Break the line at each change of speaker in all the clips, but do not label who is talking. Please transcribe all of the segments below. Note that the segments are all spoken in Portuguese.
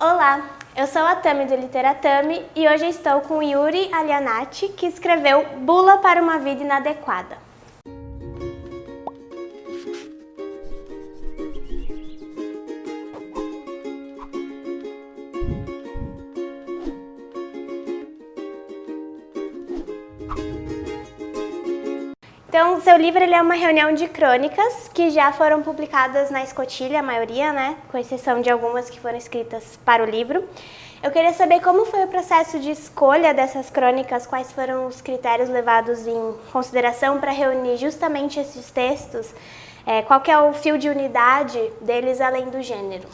Olá, eu sou a Tami do Literatami e hoje estou com Yuri Alianati, que escreveu Bula para uma Vida Inadequada. Então, seu livro ele é uma reunião de crônicas que já foram publicadas na Escotilha, a maioria, né? Com exceção de algumas que foram escritas para o livro. Eu queria saber como foi o processo de escolha dessas crônicas, quais foram os critérios levados em consideração para reunir justamente esses textos, qual que é o fio de unidade deles além do gênero.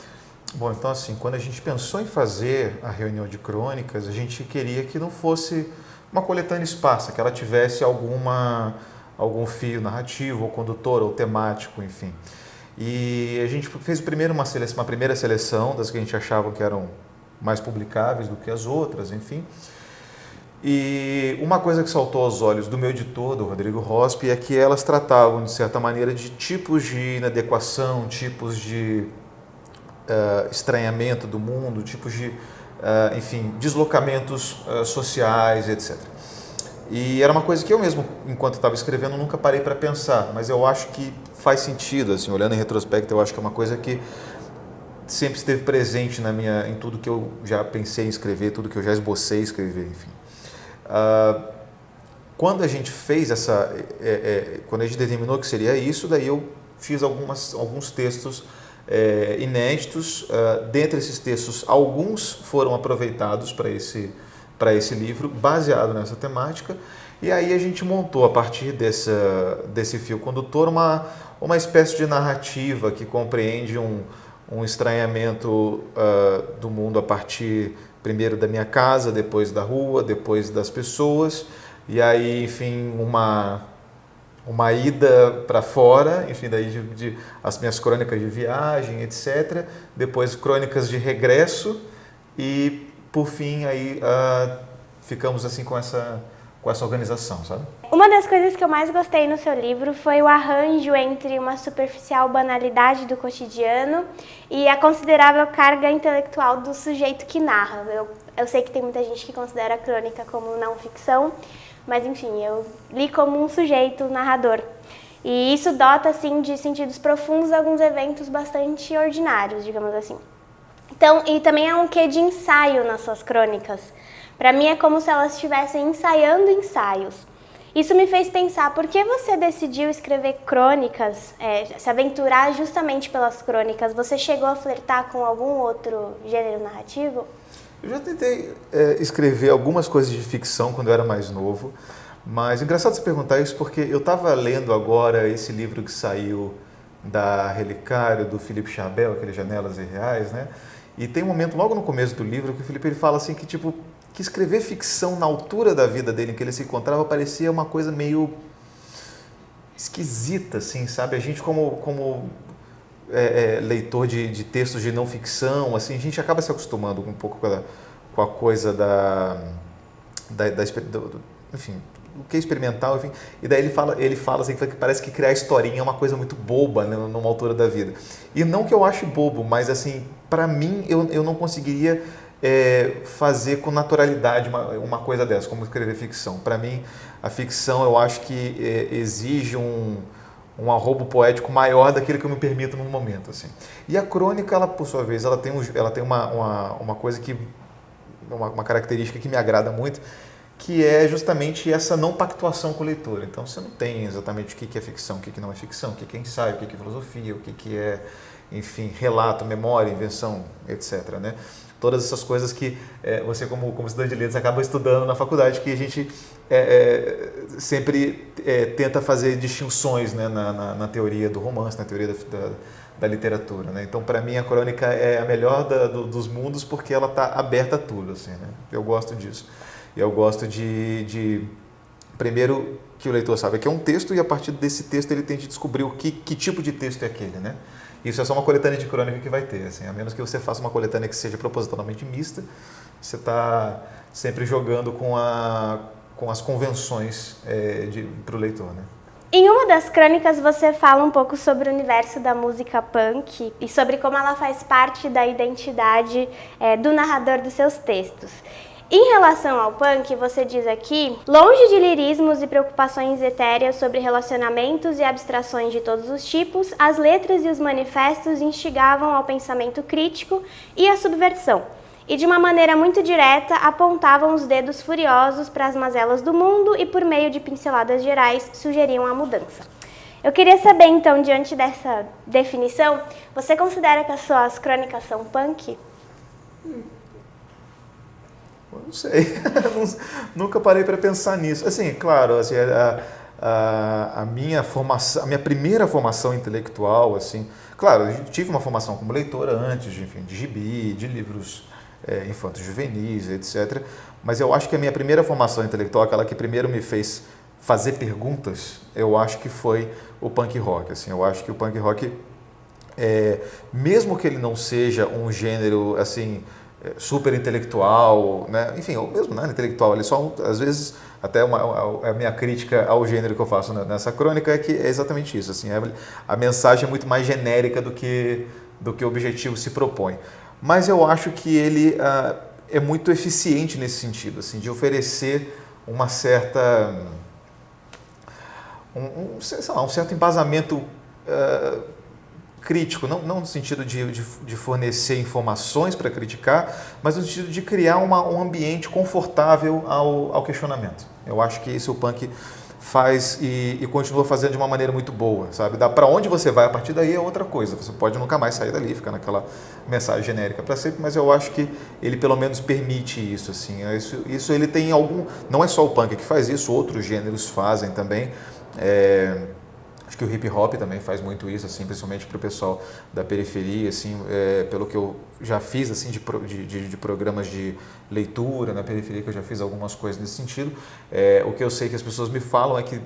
Bom, então assim, quando a gente pensou em fazer a reunião de crônicas, a gente queria que não fosse uma coletânea esparsa, que ela tivesse algum fio narrativo, ou condutor, ou temático, enfim. E a gente fez uma primeira seleção das que a gente achava que eram mais publicáveis do que as outras, enfim. E uma coisa que saltou aos olhos do meu editor, do Rodrigo Rospi, é que elas tratavam, de certa maneira, de tipos de inadequação, tipos de estranhamento do mundo, tipos de, enfim, deslocamentos sociais, etc. E era uma coisa que eu mesmo, enquanto estava escrevendo, nunca parei para pensar, mas eu acho que faz sentido, assim, olhando em retrospecto, eu acho que é uma coisa que sempre esteve presente em tudo que eu já pensei em escrever, tudo que eu já esbocei escrever, enfim. Quando a gente fez quando a gente determinou que seria isso, daí eu fiz alguns textos inéditos. Dentre esses textos, alguns foram aproveitados para esse livro, baseado nessa temática, e aí a gente montou, a partir desse fio condutor, uma espécie de narrativa que compreende um estranhamento do mundo a partir, primeiro, da minha casa, depois da rua, depois das pessoas, e aí, enfim, uma ida para fora, enfim, daí as minhas crônicas de viagem, etc. Depois, crônicas de regresso e, por fim, aí ficamos assim com essa organização, sabe?
Uma das coisas que eu mais gostei no seu livro foi o arranjo entre uma superficial banalidade do cotidiano e a considerável carga intelectual do sujeito que narra. Eu sei que tem muita gente que considera a crônica como não ficção, mas enfim, eu li como um sujeito narrador. E isso dota, assim, de sentidos profundos alguns eventos bastante ordinários, digamos assim. Então, e também há um quê de ensaio nas suas crônicas. Para mim é como se elas estivessem ensaiando ensaios. Isso me fez pensar, por que você decidiu escrever crônicas, se aventurar justamente pelas crônicas? Você chegou a flertar com algum outro gênero narrativo?
Eu já tentei escrever algumas coisas de ficção quando eu era mais novo, mas é engraçado você perguntar isso porque eu estava lendo agora esse livro que saiu da Relicário, do Felipe Charbel, aquele Janelas Irreais, né? E tem um momento logo no começo do livro que o Felipe ele fala assim que escrever ficção na altura da vida dele, em que ele se encontrava, parecia uma coisa meio esquisita, assim, sabe? A gente como leitor de textos de não ficção, assim, a gente acaba se acostumando um pouco com a coisa enfim, o que é experimental, enfim. E daí ele fala assim, que parece que criar historinha é uma coisa muito boba, né, numa altura da vida. E não que eu ache bobo, mas assim, para mim eu não conseguiria fazer com naturalidade uma coisa dessa, como escrever ficção. Para mim, a ficção eu acho que exige um arrobo poético maior daquele que eu me permito no momento, assim. E a crônica, ela, por sua vez, ela tem uma coisa uma característica que me agrada muito, que é justamente essa não pactuação com o leitor. Então, você não tem exatamente o que é ficção, o que não é ficção, o que é ensaio, o que é filosofia, o que é, enfim, relato, memória, invenção, etc., né? Todas essas coisas que você, como estudante de letras, acaba estudando na faculdade, que a gente sempre tenta fazer distinções, né, na teoria do romance, na teoria da literatura, né? Então, para mim, a crônica é a melhor dos mundos porque ela está aberta a tudo, assim, né? Eu gosto disso. Eu gosto primeiro, que o leitor sabe que é um texto e a partir desse texto ele tem de descobrir que tipo de texto é aquele, né? Isso é só uma coletânea de crônica que vai ter, assim, a menos que você faça uma coletânea que seja propositalmente mista, você está sempre jogando com as convenções para o leitor, né?
Em uma das crônicas você fala um pouco sobre o universo da música punk e sobre como ela faz parte da identidade do narrador dos seus textos. Em relação ao punk, você diz aqui: longe de lirismos e preocupações etéreas sobre relacionamentos e abstrações de todos os tipos, as letras e os manifestos instigavam ao pensamento crítico e à subversão, e de uma maneira muito direta apontavam os dedos furiosos para as mazelas do mundo e, por meio de pinceladas gerais, sugeriam a mudança. Eu queria saber, então, diante dessa definição, você considera que as suas crônicas são punk?
Eu não sei, nunca parei para pensar nisso. Assim, claro, assim, a minha primeira formação intelectual, assim, claro, eu tive uma formação como leitora antes, de gibi, de livros infantos juvenis, etc. Mas eu acho que a minha primeira formação intelectual, aquela que primeiro me fez fazer perguntas, eu acho que foi o punk rock. Assim, eu acho que o punk rock, mesmo que ele não seja um gênero assim super intelectual, né? Enfim, ou mesmo não é intelectual, ele só às vezes até a minha crítica ao gênero que eu faço nessa crônica é que é exatamente isso. Assim, a mensagem é muito mais genérica do que o objetivo se propõe. Mas eu acho que ele é muito eficiente nesse sentido, assim, de oferecer uma certa, sei lá, um certo embasamento crítico, não no sentido de fornecer informações para criticar, mas no sentido de criar um ambiente confortável ao questionamento. Eu acho que isso o punk faz e continua fazendo de uma maneira muito boa, sabe? Para onde você vai a partir daí é outra coisa. Você pode nunca mais sair dali, ficar naquela mensagem genérica para sempre, mas eu acho que ele pelo menos permite isso, assim. Isso ele tem algum... Não é só o punk que faz isso, outros gêneros fazem também. Acho que o hip hop também faz muito isso, assim, principalmente para o pessoal da periferia, assim, pelo que eu já fiz, assim, de programas de leitura na periferia, que eu já fiz algumas coisas nesse sentido. O que eu sei que as pessoas me falam é que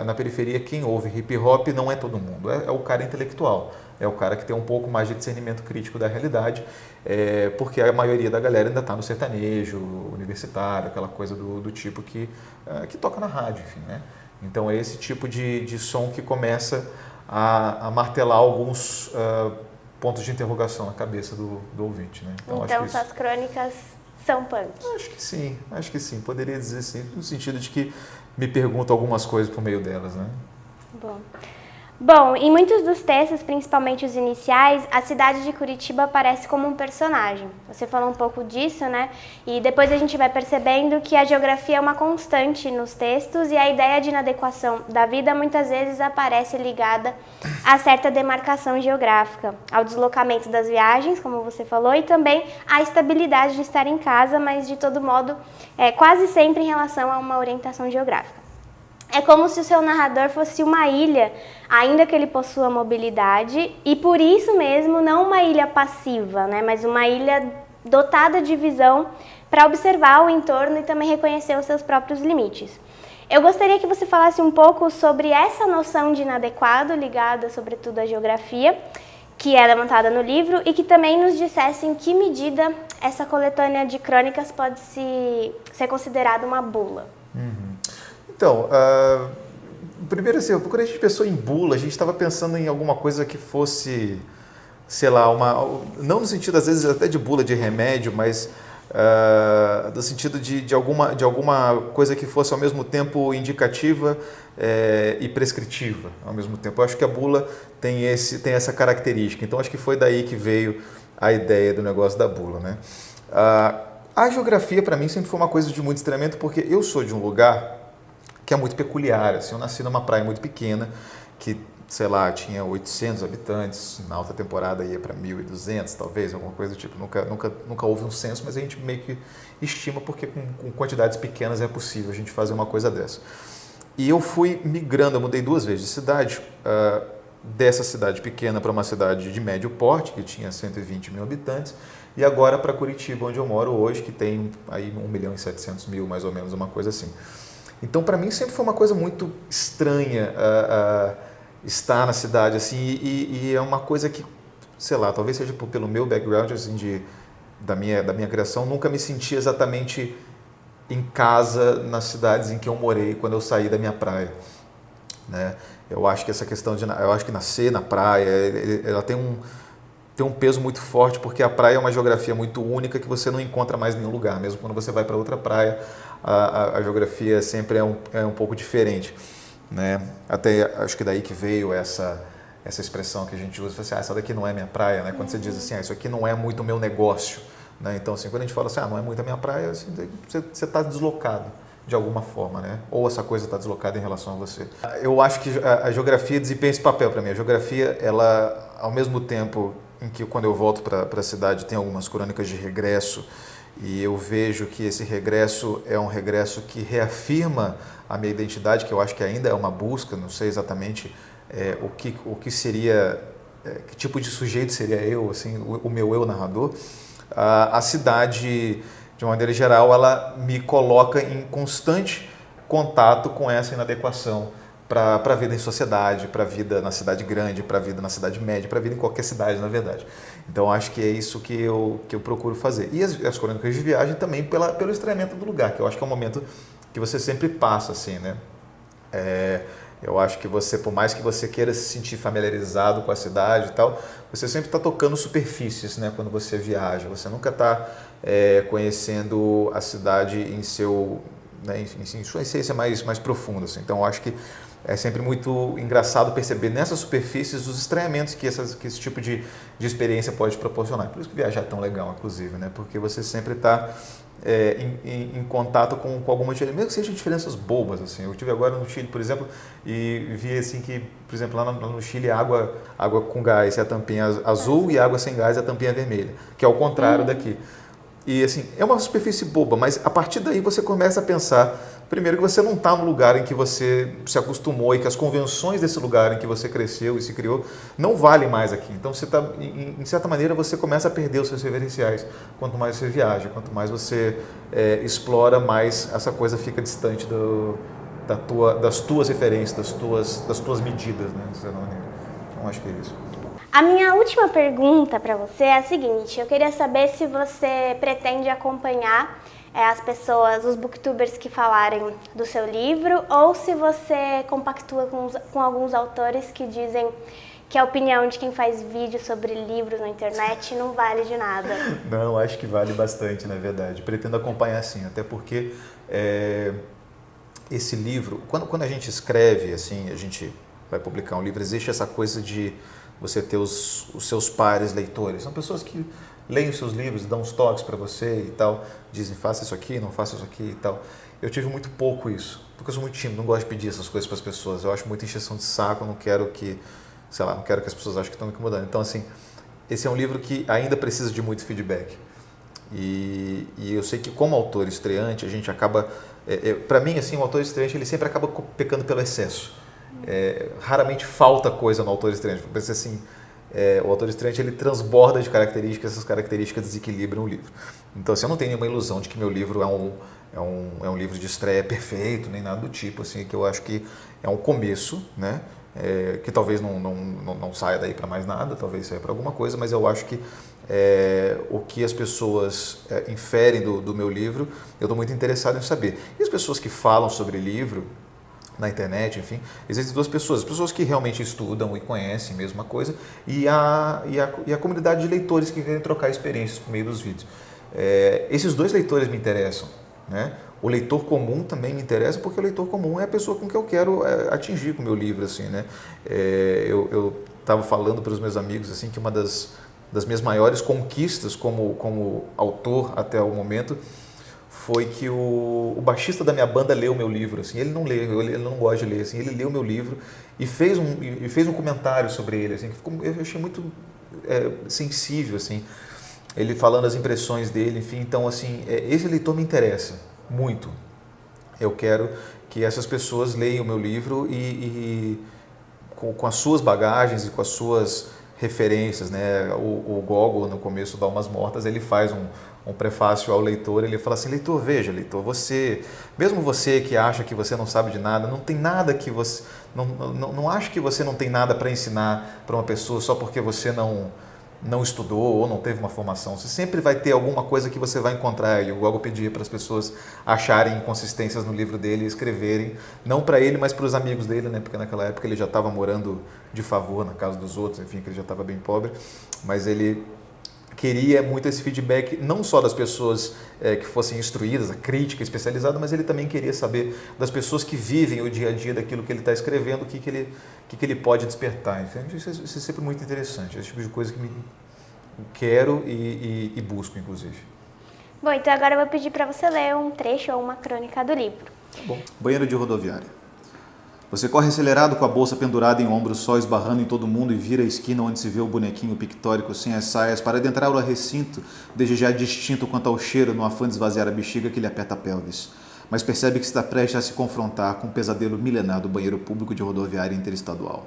na periferia quem ouve hip hop não é todo mundo, é o cara intelectual, é o cara que tem um pouco mais de discernimento crítico da realidade, porque a maioria da galera ainda está no sertanejo, universitário, aquela coisa do tipo que toca na rádio, enfim, né? Então é esse tipo de som que começa a martelar alguns pontos de interrogação na cabeça do ouvinte, né?
Então suas crônicas são punk?
Acho que sim, poderia dizer sim, no sentido de que me pergunto algumas coisas por meio delas, né?
Bom, em muitos dos textos, principalmente os iniciais, a cidade de Curitiba aparece como um personagem. Você falou um pouco disso, né? E depois a gente vai percebendo que a geografia é uma constante nos textos e a ideia de inadequação da vida muitas vezes aparece ligada a certa demarcação geográfica, ao deslocamento das viagens, como você falou, e também à estabilidade de estar em casa, mas de todo modo, quase sempre em relação a uma orientação geográfica. É como se o seu narrador fosse uma ilha, ainda que ele possua mobilidade, e por isso mesmo não uma ilha passiva, né, mas uma ilha dotada de visão para observar o entorno e também reconhecer os seus próprios limites. Eu gostaria que você falasse um pouco sobre essa noção de inadequado, ligada sobretudo à geografia, que é levantada no livro, e que também nos dissesse em que medida essa coletânea de crônicas pode ser considerada uma bula.
Então, primeiro assim, quando a gente pensou em bula, a gente estava pensando em alguma coisa que fosse, sei lá, não no sentido às vezes até de bula de remédio, mas no sentido de alguma coisa que fosse ao mesmo tempo indicativa e prescritiva ao mesmo tempo. Eu acho que a bula tem essa característica, então acho que foi daí que veio a ideia do negócio da bula, né? A geografia para mim sempre foi uma coisa de muito estranhamento, porque eu sou de um lugar que é muito peculiar, assim, eu nasci numa praia muito pequena, que, sei lá, tinha 800 habitantes, na alta temporada ia para 1.200, talvez, alguma coisa do tipo, nunca houve um censo, mas a gente meio que estima, porque com quantidades pequenas é possível a gente fazer uma coisa dessa. E eu fui migrando, eu mudei 2 vezes de cidade, dessa cidade pequena para uma cidade de médio porte, que tinha 120 mil habitantes, e agora para Curitiba, onde eu moro hoje, que tem aí 1.700.000, mais ou menos, uma coisa assim. Então, para mim, sempre foi uma coisa muito estranha estar na cidade, assim, e é uma coisa que, sei lá, talvez seja pelo meu background, assim, da minha criação, nunca me senti exatamente em casa nas cidades em que eu morei quando eu saí da minha praia. né? Eu acho que essa questão eu acho que nascer na praia, ela tem um peso muito forte, porque a praia é uma geografia muito única que você não encontra mais em nenhum lugar. Mesmo quando você vai para outra praia, a geografia sempre é um pouco diferente, né? Até acho que daí que veio essa expressão que a gente usa, assim, essa daqui não é minha praia, né? Quando você diz assim, isso aqui não é muito o meu negócio, né? Então, assim, quando a gente fala assim, não é muito a minha praia, assim, você está deslocado de alguma forma, né? Ou essa coisa está deslocada em relação a você. Eu acho que a geografia desempenha esse papel para mim. A geografia, ela, ao mesmo tempo em que quando eu volto para a cidade tem algumas crônicas de regresso, e eu vejo que esse regresso é um regresso que reafirma a minha identidade, que eu acho que ainda é uma busca, não sei exatamente o que seria, que tipo de sujeito seria eu, assim, o meu eu narrador. A cidade, de uma maneira geral, ela me coloca em constante contato com essa inadequação para a vida em sociedade, para a vida na cidade grande, para a vida na cidade média, para a vida em qualquer cidade, na verdade. Então, acho que é isso que eu procuro fazer. E as crônicas de viagem também pelo estranhamento do lugar, que eu acho que é um momento que você sempre passa, assim, né? Eu acho que você, por mais que você queira se sentir familiarizado com a cidade e tal, você sempre está tocando superfícies, né, quando você viaja. Você nunca está conhecendo a cidade em seu, né, em sua essência mais profunda, assim. Então, eu acho que é sempre muito engraçado perceber nessas superfícies os estranhamentos que esse tipo de experiência pode proporcionar. Por isso que viajar é tão legal, inclusive, né? Porque você sempre está em contato com alguma diferença, mesmo que sejam diferenças bobas, assim. Eu estive agora no Chile, por exemplo, e vi assim que, por exemplo, lá no Chile, água com gás é a tampinha azul e água sem gás é a tampinha vermelha, que é o contrário daqui. E assim, é uma superfície boba, mas a partir daí você começa a pensar, primeiro, que você não está no lugar em que você se acostumou e que as convenções desse lugar em que você cresceu e se criou não valem mais aqui. Então, você tá, em certa maneira, você começa a perder os seus referenciais. Quanto mais você viaja, quanto mais você explora, mais essa coisa fica distante das tuas referências, das tuas medidas, né, de certa maneira. Então, acho que é isso.
A minha última pergunta para você é a seguinte: eu queria saber se você pretende acompanhar as pessoas, os booktubers que falarem do seu livro, ou se você compactua com alguns autores que dizem que a opinião de quem faz vídeo sobre livros na internet não vale de nada.
Não, acho que vale bastante, na verdade. Pretendo acompanhar sim, até porque esse livro, quando a gente escreve, assim, a gente vai publicar um livro, existe essa coisa de você ter os seus pares leitores. São pessoas que leem os seus livros, dão uns toques para você e tal, dizem faça isso aqui, não faça isso aqui e tal. Eu tive muito pouco isso, porque eu sou muito tímido, não gosto de pedir essas coisas para as pessoas. Eu acho muita encheção de saco, não quero que as pessoas achem que estão me incomodando. Então, assim, esse é um livro que ainda precisa de muito feedback. E eu sei que como autor estreante, a gente acaba... para mim, assim, o autor estreante, ele sempre acaba pecando pelo excesso. Raramente falta coisa no autor estreante. Porque, assim, o autor estreante, ele transborda de características, essas características desequilibram o livro. Então, assim, eu não tenho nenhuma ilusão de que meu livro é um livro de estreia perfeito, nem nada do tipo, assim, que eu acho que é um começo, né? Que talvez não saia daí para mais nada, talvez saia para alguma coisa, mas eu acho que o que as pessoas inferem do meu livro, eu estou muito interessado em saber. E as pessoas que falam sobre livro na internet, enfim, existem duas pessoas, as pessoas que realmente estudam e conhecem mesmo a coisa e a comunidade de leitores que querem trocar experiências por meio dos vídeos. Esses dois leitores me interessam, né? O leitor comum também me interessa, porque o leitor comum é a pessoa com que eu quero atingir com o meu livro, assim, né? Eu estava falando para os meus amigos assim que uma das minhas maiores conquistas como autor até o momento foi que o baixista da minha banda leu meu livro, assim. Ele não lê, ele não gosta de ler, assim. Ele leu meu livro e fez um comentário sobre ele, assim, que eu achei muito sensível, assim. Ele falando as impressões dele, enfim. Então, assim, esse leitor me interessa muito. Eu quero que essas pessoas leiam o meu livro e com as suas bagagens e com as suas referências, né? O Gogol, no começo do Almas Mortas, ele faz um prefácio ao leitor, ele fala assim: leitor, veja, leitor, mesmo você que acha que você não sabe de nada, não tem nada que você, não acha que você não tem nada para ensinar para uma pessoa só porque você não não estudou ou não teve uma formação. Você sempre vai ter alguma coisa que você vai encontrar. E o Gogol pedia para as pessoas acharem inconsistências no livro dele e escreverem, não para ele, mas para os amigos dele, né? Porque naquela época ele já estava morando de favor na casa dos outros, enfim, que ele já estava bem pobre, mas ele queria muito esse feedback, não só das pessoas que fossem instruídas, a crítica especializada, mas ele também queria saber das pessoas que vivem o dia a dia daquilo que ele está escrevendo, o que ele pode despertar. Então, isso é sempre muito interessante, esse tipo de coisa que me quero e busco, inclusive.
Bom, então agora eu vou pedir para você ler um trecho ou uma crônica do livro.
Tá bom. Banheiro de rodoviária. Você corre acelerado com a bolsa pendurada em ombros, só esbarrando em todo mundo e vira a esquina onde se vê o bonequinho pictórico sem as saias para adentrar o recinto, desde já distinto quanto ao cheiro no afã de esvaziar a bexiga que lhe aperta a pelvis. Mas percebe que está prestes a se confrontar com o pesadelo milenar do banheiro público de rodoviária interestadual.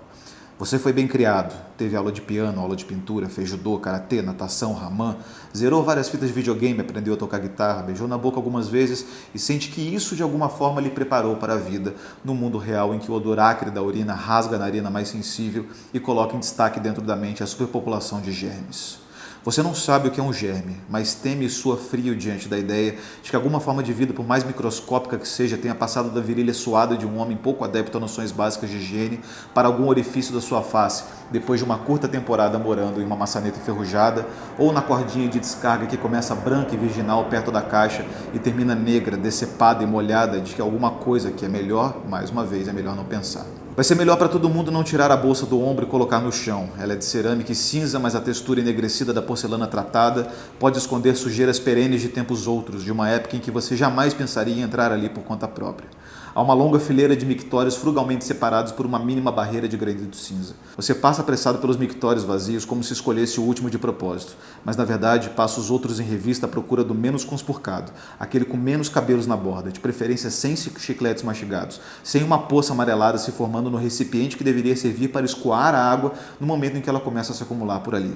Você foi bem criado, teve aula de piano, aula de pintura, fez judô, karatê, natação, ramã, zerou várias fitas de videogame, aprendeu a tocar guitarra, beijou na boca algumas vezes e sente que isso de alguma forma lhe preparou para a vida no mundo real em que o odor acre da urina rasga a narina mais sensível e coloca em destaque dentro da mente a superpopulação de germes. Você não sabe o que é um germe, mas teme e sua frio diante da ideia de que alguma forma de vida, por mais microscópica que seja, tenha passado da virilha suada de um homem pouco adepto a noções básicas de higiene para algum orifício da sua face, depois de uma curta temporada morando em uma maçaneta enferrujada ou na cordinha de descarga que começa branca e virginal perto da caixa e termina negra, decepada e molhada de que alguma coisa que é melhor, mais uma vez, é melhor não pensar. Vai ser melhor para todo mundo não tirar a bolsa do ombro e colocar no chão. Ela é de cerâmica e cinza, mas a textura enegrecida da porcelana tratada pode esconder sujeiras perenes de tempos outros, de uma época em que você jamais pensaria em entrar ali por conta própria. Há uma longa fileira de mictórios frugalmente separados por uma mínima barreira de granito cinza. Você passa apressado pelos mictórios vazios como se escolhesse o último de propósito, mas na verdade passa os outros em revista à procura do menos conspurcado, aquele com menos cabelos na borda, de preferência sem chicletes mastigados, sem uma poça amarelada se formando no recipiente que deveria servir para escoar a água no momento em que ela começa a se acumular por ali.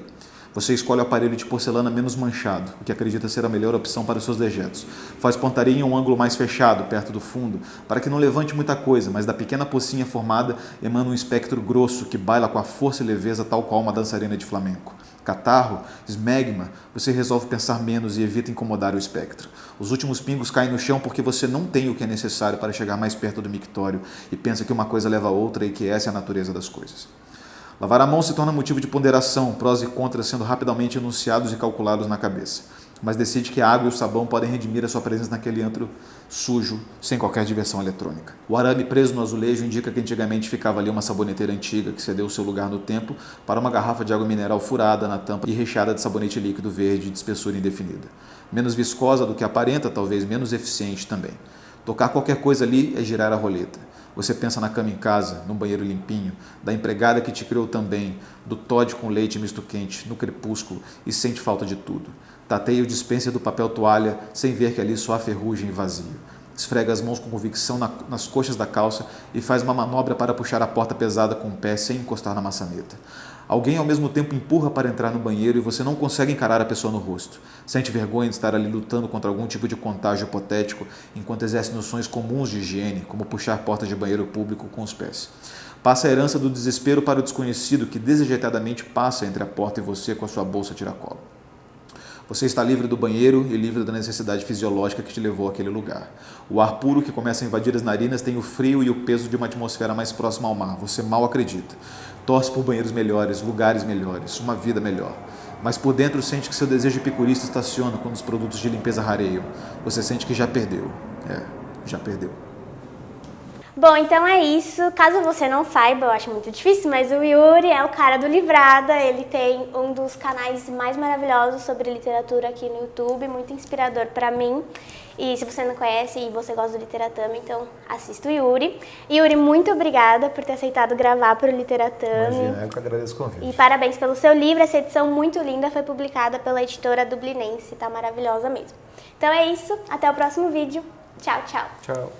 Você escolhe o aparelho de porcelana menos manchado, o que acredita ser a melhor opção para os seus dejetos. Faz pontaria em um ângulo mais fechado, perto do fundo, para que não levante muita coisa, mas da pequena pocinha formada emana um espectro grosso que baila com a força e leveza tal qual uma dançarina de flamenco. Catarro, esmegma, você resolve pensar menos e evita incomodar o espectro. Os últimos pingos caem no chão porque você não tem o que é necessário para chegar mais perto do mictório e pensa que uma coisa leva a outra e que essa é a natureza das coisas. Lavar a mão se torna motivo de ponderação, prós e contras sendo rapidamente enunciados e calculados na cabeça. Mas decide que a água e o sabão podem redimir a sua presença naquele antro sujo, sem qualquer diversão eletrônica. O arame preso no azulejo indica que antigamente ficava ali uma saboneteira antiga que cedeu seu lugar no tempo para uma garrafa de água mineral furada na tampa e recheada de sabonete líquido verde de espessura indefinida. Menos viscosa do que aparenta, talvez menos eficiente também. Tocar qualquer coisa ali é girar a roleta. Você pensa na cama em casa, no banheiro limpinho, da empregada que te criou também, do Toddy com leite misto quente, no crepúsculo, e sente falta de tudo. Tateia o dispenser do papel toalha, sem ver que ali só há ferrugem e vazio. Esfrega as mãos com convicção nas coxas da calça e faz uma manobra para puxar a porta pesada com o pé sem encostar na maçaneta. Alguém ao mesmo tempo empurra para entrar no banheiro e você não consegue encarar a pessoa no rosto. Sente vergonha de estar ali lutando contra algum tipo de contágio hipotético enquanto exerce noções comuns de higiene, como puxar portas de banheiro público com os pés. Passa a herança do desespero para o desconhecido que desajeitadamente passa entre a porta e você com a sua bolsa tiracolo. Você está livre do banheiro e livre da necessidade fisiológica que te levou àquele lugar. O ar puro que começa a invadir as narinas tem o frio e o peso de uma atmosfera mais próxima ao mar. Você mal acredita. Torce por banheiros melhores, lugares melhores, uma vida melhor. Mas por dentro sente que seu desejo epicurista estaciona quando os produtos de limpeza rareiam. Você sente que já perdeu. Já perdeu.
Bom, então é isso. Caso você não saiba, eu acho muito difícil, mas o Yuri é o cara do Livrada. Ele tem um dos canais mais maravilhosos sobre literatura aqui no YouTube, muito inspirador pra mim. E se você não conhece e você gosta do Literatame, então assista o Yuri. Yuri, muito obrigada por ter aceitado gravar para o Literatame.
Imagina, eu que agradeço o convite.
E parabéns pelo seu livro. Essa edição muito linda foi publicada pela editora Dublinense, tá maravilhosa mesmo. Então é isso, até o próximo vídeo. Tchau, tchau.
Tchau.